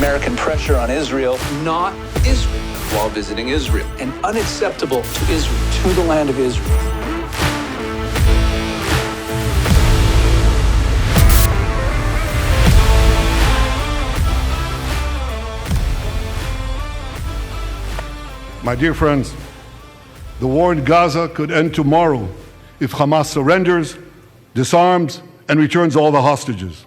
American pressure on Israel, not Israel, while visiting Israel, and unacceptable to Israel, to the land of Israel. My dear friends, the war in Gaza could end tomorrow if Hamas surrenders, disarms, and returns all the hostages.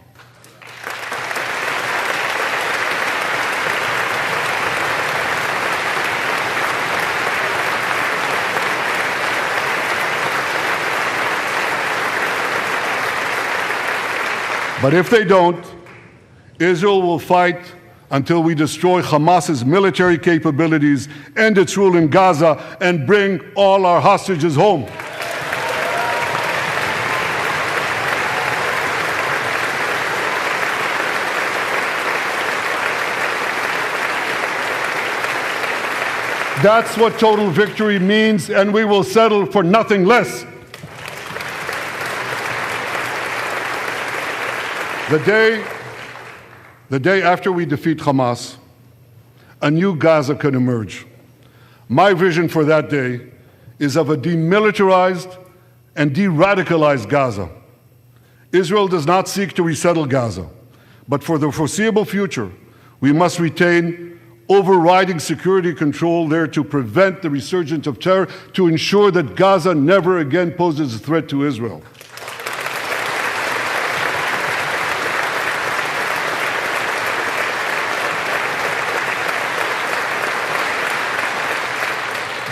But if they don't, Israel will fight until we destroy Hamas's military capabilities, end its rule in Gaza, and bring all our hostages home. That's what total victory means, and we will settle for nothing less. The day after we defeat Hamas, a new Gaza can emerge. My vision for that day is of a demilitarized and de-radicalized Gaza. Israel does not seek to resettle Gaza, but for the foreseeable future, we must retain overriding security control there to prevent the resurgence of terror, to ensure that Gaza never again poses a threat to Israel.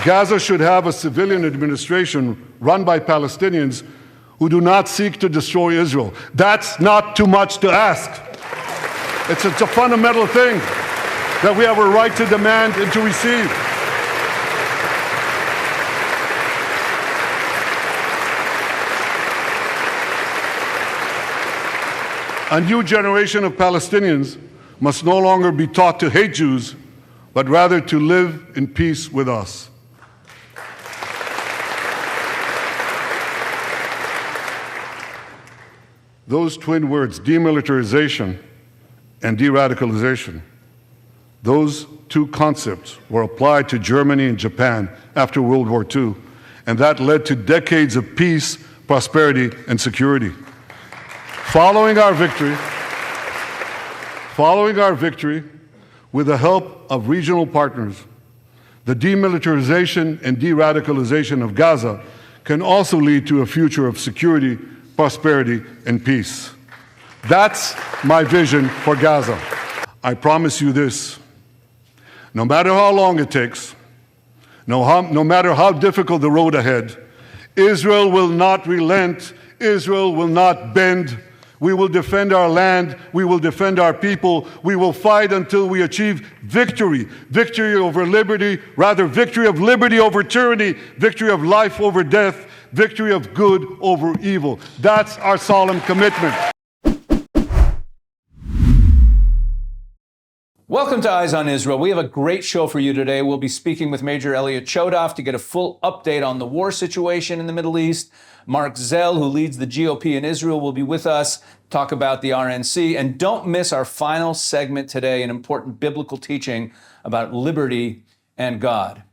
Gaza should have a civilian administration run by Palestinians who do not seek to destroy Israel. That's not too much to ask. It's a fundamental thing that we have a right to demand and to receive. A new generation of Palestinians must no longer be taught to hate Jews, but rather to live in peace with us. Those twin words, demilitarization and de-radicalization, those two concepts were applied to Germany and Japan after World War II, and that led to decades of peace, prosperity, and security. Following our victory, with the help of regional partners, the demilitarization and de-radicalization of Gaza can also lead to a future of security, prosperity, and peace. That's my vision for Gaza. I promise you this: no matter how long it takes, no matter how difficult the road ahead, Israel will not relent, Israel will not bend. We will defend our land, we will defend our people, we will fight until we achieve victory. Victory over liberty, rather victory of liberty over tyranny, victory of life over death, victory of good over evil. That's our solemn commitment. Welcome to Eyes on Israel. We have a great show for you today. We'll be speaking with Major Elliot Chodoff to get a full update on the war situation in the Middle East. Mark Zell, who leads the GOP in Israel, will be with us, talk about the RNC. And don't miss our final segment today, an important biblical teaching about liberty and God.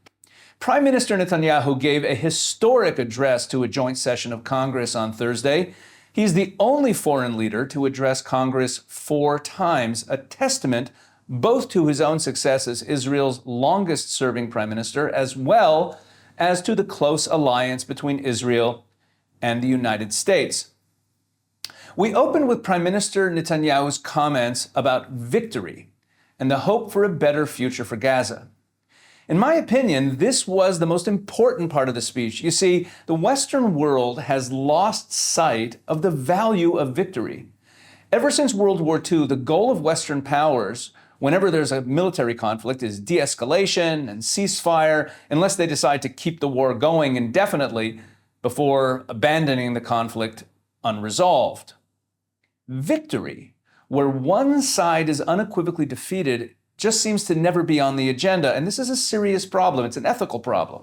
Prime Minister Netanyahu gave a historic address to a joint session of Congress on Thursday. He's the only foreign leader to address Congress 4 times, a testament both to his own success as Israel's longest-serving prime minister, as well as to the close alliance between Israel and the United States. We open with Prime Minister Netanyahu's comments about victory and the hope for a better future for Gaza. In my opinion, this was the most important part of the speech. You see, the Western world has lost sight of the value of victory. Ever since World War II, the goal of Western powers, whenever there's a military conflict, is de-escalation and ceasefire, unless they decide to keep the war going indefinitely before abandoning the conflict unresolved. Victory, where one side is unequivocally defeated, just seems to never be on the agenda. And this is a serious problem. It's an ethical problem.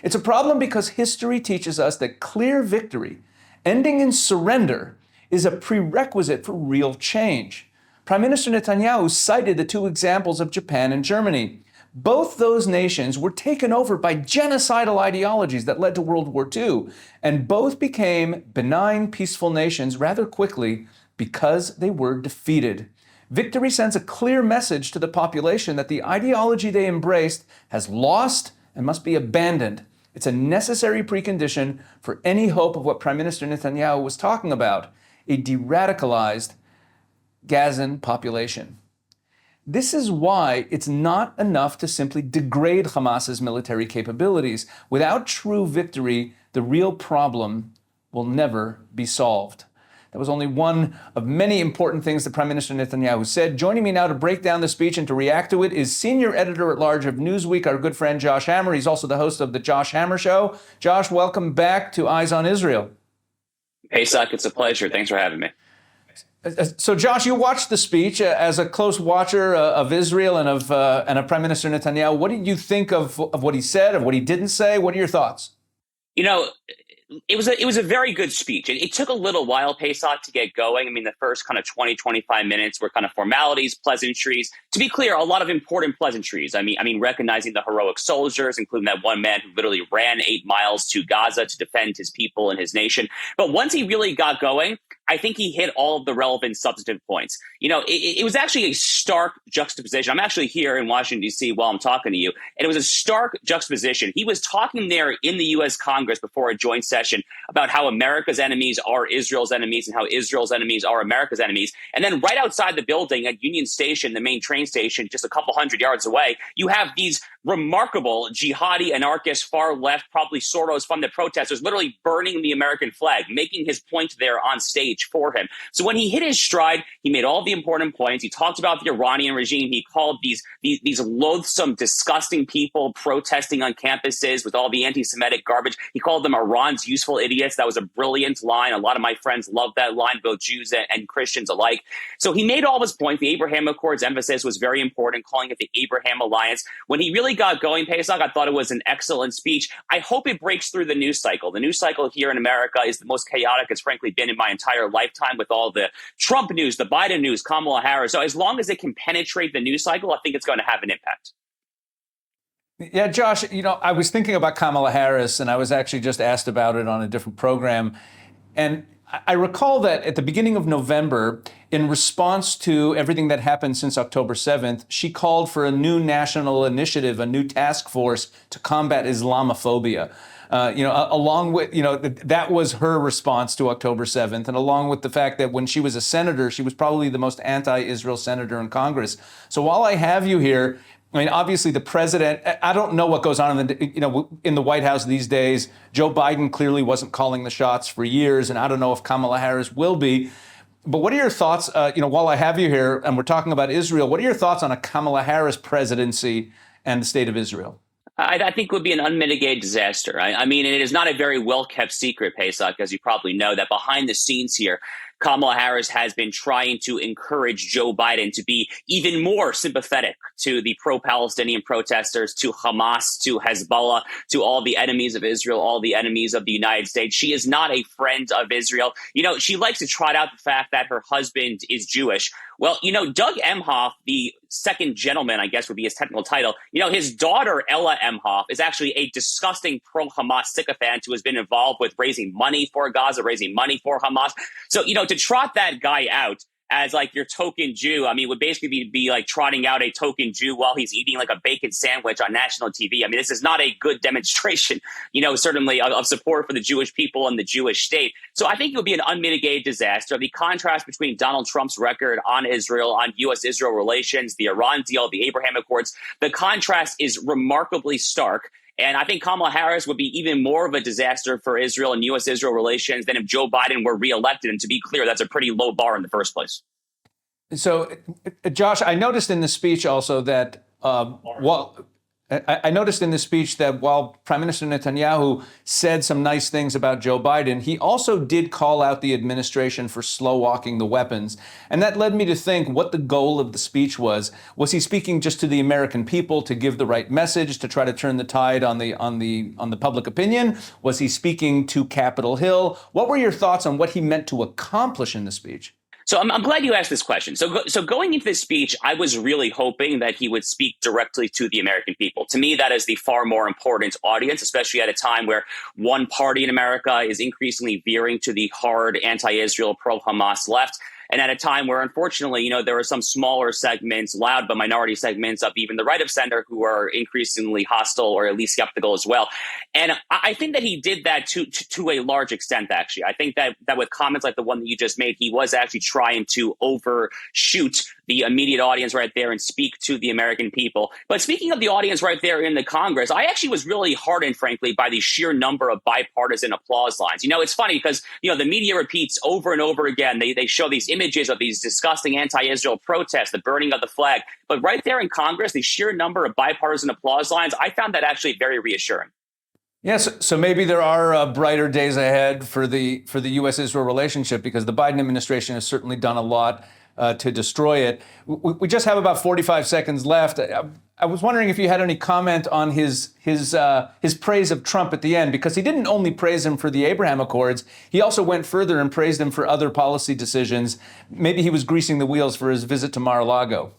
It's a problem because history teaches us that clear victory, ending in surrender, is a prerequisite for real change. Prime Minister Netanyahu cited the two examples of Japan and Germany. Both those nations were taken over by genocidal ideologies that led to World War II, and both became benign, peaceful nations rather quickly because they were defeated. Victory sends a clear message to the population that the ideology they embraced has lost and must be abandoned. It's a necessary precondition for any hope of what Prime Minister Netanyahu was talking about, a de-radicalized Gazan population. This is why it's not enough to simply degrade Hamas's military capabilities. Without true victory, the real problem will never be solved. That was only one of many important things that Prime Minister Netanyahu said. Joining me now to break down the speech and to react to it is senior editor-at-large of Newsweek, our good friend Josh Hammer. He's also the host of The Josh Hammer Show. Josh, welcome back to Eyes on Israel. Pesach, it's a pleasure. Thanks for having me. So, Josh, you watched the speech as a close watcher of Israel and of Prime Minister Netanyahu. What did you think of what he said, of what he didn't say? What are your thoughts? You know, it was a very good speech. It took a little while, Pesach, to get going. I mean, the first kind of 20, 25 minutes were kind of formalities, pleasantries. To be clear, a lot of important pleasantries. I mean, recognizing the heroic soldiers, including that one man who literally ran 8 miles to Gaza to defend his people and his nation. But once he really got going, I think he hit all of the relevant substantive points. You know, it was actually a stark juxtaposition. I'm actually here in Washington, D.C. while I'm talking to you, and it was a stark juxtaposition. He was talking there in the U.S. Congress before a joint session about how America's enemies are Israel's enemies and how Israel's enemies are America's enemies. And then right outside the building at Union Station, the main train station, just a couple hundred yards away, you have these remarkable jihadi, anarchist, far left, probably Soros-funded protesters literally burning the American flag, making his point there on stage for him. So when he hit his stride, he made all the important points. He talked about the Iranian regime. He called these loathsome, disgusting people protesting on campuses with all the anti-Semitic garbage. He called them Iran's useful idiots. That was a brilliant line. A lot of my friends love that line, both Jews and Christians alike. So he made all of his points. The Abraham Accords emphasis was very important, calling it the Abraham Alliance. When he really got going, Pesach, I thought it was an excellent speech. I hope it breaks through the news cycle. The news cycle here in America is the most chaotic it's frankly been in my entire lifetime, with all the Trump news, the Biden news, Kamala Harris. So as long as it can penetrate the news cycle, I think it's going to have an impact. Yeah, Josh, you know, I was thinking about Kamala Harris, and I was actually just asked about it on a different program. And I recall that at the beginning of November, in response to everything that happened since October 7th, she called for a new national initiative, a new task force to combat Islamophobia. Along with, that was her response to October 7th. And along with the fact that when she was a senator, she was probably the most anti-Israel senator in Congress. So while I have you here, I mean, obviously the president, I don't know what goes on in the White House these days. Joe Biden clearly wasn't calling the shots for years, and I don't know if Kamala Harris will be. But what are your thoughts, while I have you here and we're talking about Israel, what are your thoughts on a Kamala Harris presidency and the state of Israel? I think it would be an unmitigated disaster. I mean, it is not a very well-kept secret, Pesach, as you probably know, that behind the scenes here, Kamala Harris has been trying to encourage Joe Biden to be even more sympathetic to the pro-Palestinian protesters, to Hamas, to Hezbollah, to all the enemies of Israel, all the enemies of the United States. She is not a friend of Israel. You know, she likes to trot out the fact that her husband is Jewish. Well, Doug Emhoff, the second gentleman, I guess would be his technical title, his daughter, Ella Emhoff, is actually a disgusting pro-Hamas sycophant who has been involved with raising money for Gaza, raising money for Hamas. So, to trot that guy out as like your token Jew, I mean, would basically be like trotting out a token Jew while he's eating like a bacon sandwich on national TV. I mean, this is not a good demonstration, certainly of support for the Jewish people and the Jewish state. So I think it would be an unmitigated disaster. The contrast between Donald Trump's record on Israel, on U.S.-Israel relations, the Iran deal, the Abraham Accords, the contrast is remarkably stark. And I think Kamala Harris would be even more of a disaster for Israel and U.S.-Israel relations than if Joe Biden were reelected. And to be clear, that's a pretty low bar in the first place. So, Josh, I noticed in the speech also that I noticed in the speech that while Prime Minister Netanyahu said some nice things about Joe Biden, he also did call out the administration for slow walking the weapons. And that led me to think what the goal of the speech was. Was he speaking just to the American people to give the right message, to try to turn the tide on the public opinion? Was he speaking to Capitol Hill? What were your thoughts on what he meant to accomplish in the speech? So I'm glad you asked this question. So going into this speech, I was really hoping that he would speak directly to the American people. To me, that is the far more important audience, especially at a time where one party in America is increasingly veering to the hard anti-Israel, pro-Hamas left. And at a time where, unfortunately, there are some smaller segments, loud but minority segments of even the right of center who are increasingly hostile or at least skeptical as well. And I think that he did that to a large extent, actually. I think that with comments like the one that you just made, he was actually trying to overshoot the immediate audience right there and speak to the American people. But speaking of the audience right there in the Congress, I actually was really heartened, frankly, by the sheer number of bipartisan applause lines. It's funny because, the media repeats over and over again. They show these images of these disgusting anti-Israel protests, the burning of the flag. But right there in Congress, the sheer number of bipartisan applause lines, I found that actually very reassuring. Yes, so maybe there are brighter days ahead for the U.S.-Israel relationship, because the Biden administration has certainly done a lot to destroy it. We just have about 45 seconds left. I was wondering if you had any comment on his praise of Trump at the end, because he didn't only praise him for the Abraham Accords, he also went further and praised him for other policy decisions. Maybe he was greasing the wheels for his visit to Mar-a-Lago.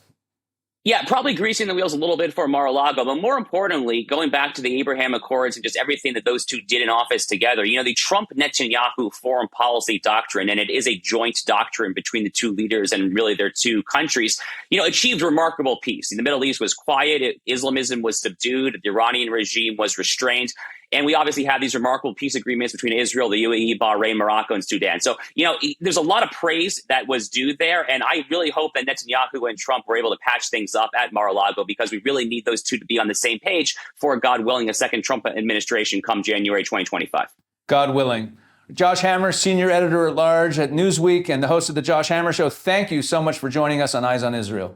Yeah, probably greasing the wheels a little bit for Mar-a-Lago, but more importantly, going back to the Abraham Accords and just everything that those two did in office together, the Trump-Netanyahu foreign policy doctrine, and it is a joint doctrine between the two leaders and really their two countries, achieved remarkable peace. The Middle East was quiet, Islamism was subdued, the Iranian regime was restrained. And we obviously have these remarkable peace agreements between Israel, the UAE, Bahrain, Morocco, and Sudan. So, there's a lot of praise that was due there. And I really hope that Netanyahu and Trump were able to patch things up at Mar-a-Lago, because we really need those two to be on the same page for, God willing, a second Trump administration come January 2025. God willing. Josh Hammer, senior editor at large at Newsweek and the host of the Josh Hammer Show, thank you so much for joining us on Eyes on Israel.